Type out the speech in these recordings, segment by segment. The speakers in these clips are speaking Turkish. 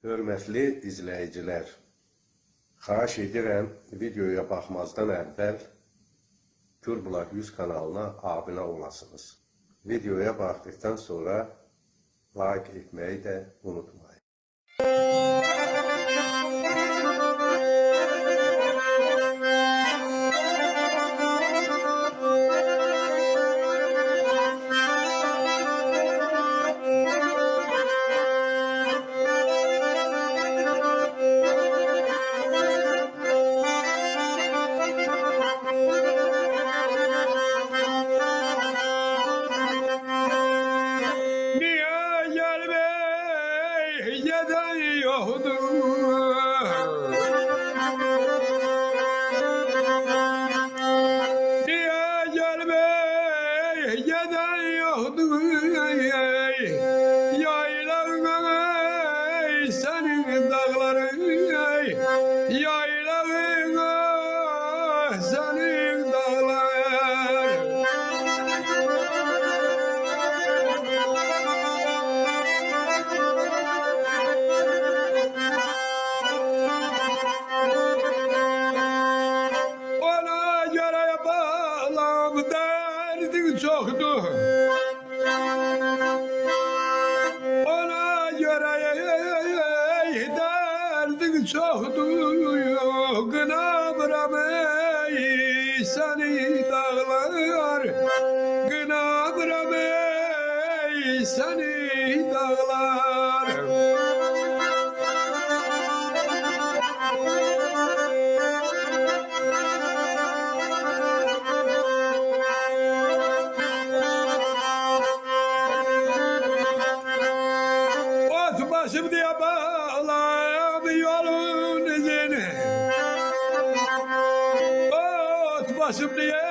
Hörmətli izləyicilər, xahiş edirəm videoya baxmazdan əvvəl Gürbulaq 100 kanalına abunə olasınız. Videoya baxdıqdan sonra like etməyi də unutmayın. Senin dağların yaylağına senin dağlar ona göre bağlam derdin çoktu. Ona göre derdin çoktu, kınabıram ey seni dağlar, kınabıram ey seni dağlar. Ot başım diye bağlam yolun izini, ot başım diye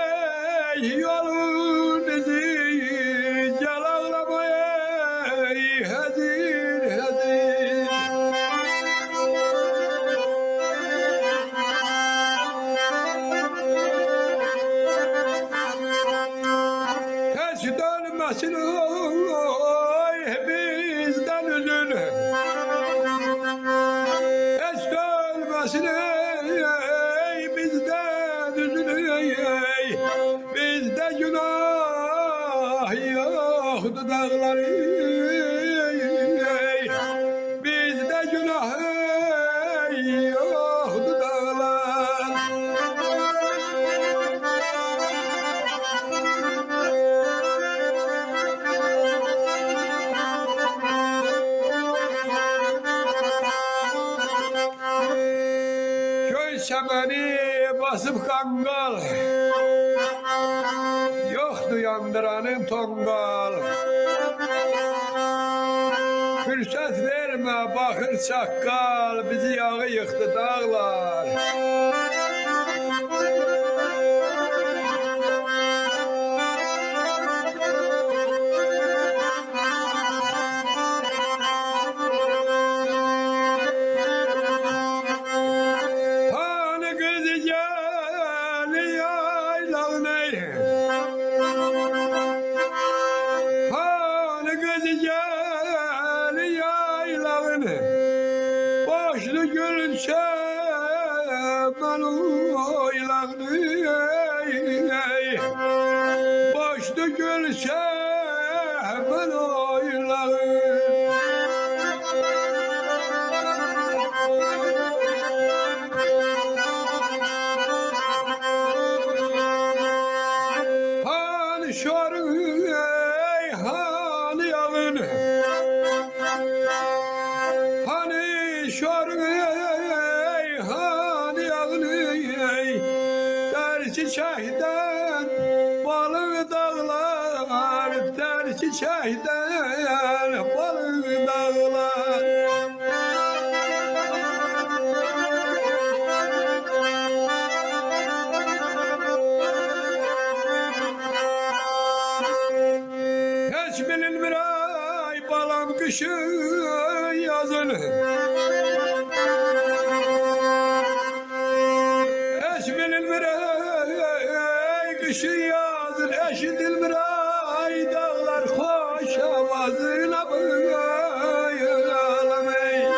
yolun izini, gel ağlama ey hazin hazin. Hiç dönmesin oy bizden üzül, hiç dönmesin ey bizden üzül, bizde günah yoktu dağlar, bizde günah yoktu dağlar. Köy çemeni basıp kangal, yoktu yandıranın tongal. Fırsat verme bakır çakkal, bizi yağı yıktı dağlar. Hani kızı gel yaylağına, hani kızı gel yaylağına, boşlu gülse ben oylağını, boşlu gülse ben oylağını. Hani şorun ey hani yağın, hani şorun ey hani yağın, der çiçekten balı dağlar, der çiçekten balı dağlar. Hiç bilinmir ay balam kışın yazın, hiç bilinmir ay kışın yazın, eşitilmir ay dağlar hoş avazına ağlamayın.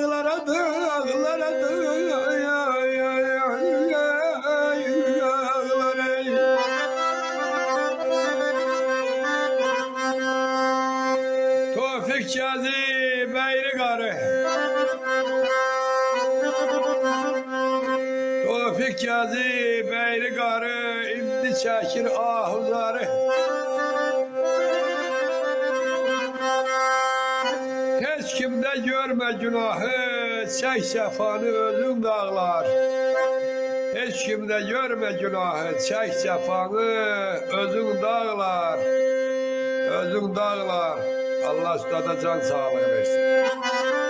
dağlara dağlara Tevfik Cazi Beyri Garı Tevfik Cazi Beyri Garı indi çekir ahuzarı Hiç kimde görme günahı çek sefanı özün dağlar Hiç kimde görme günahı çek sefanı özün dağlar Özün dağlar Allah üstada can sağlığı versin.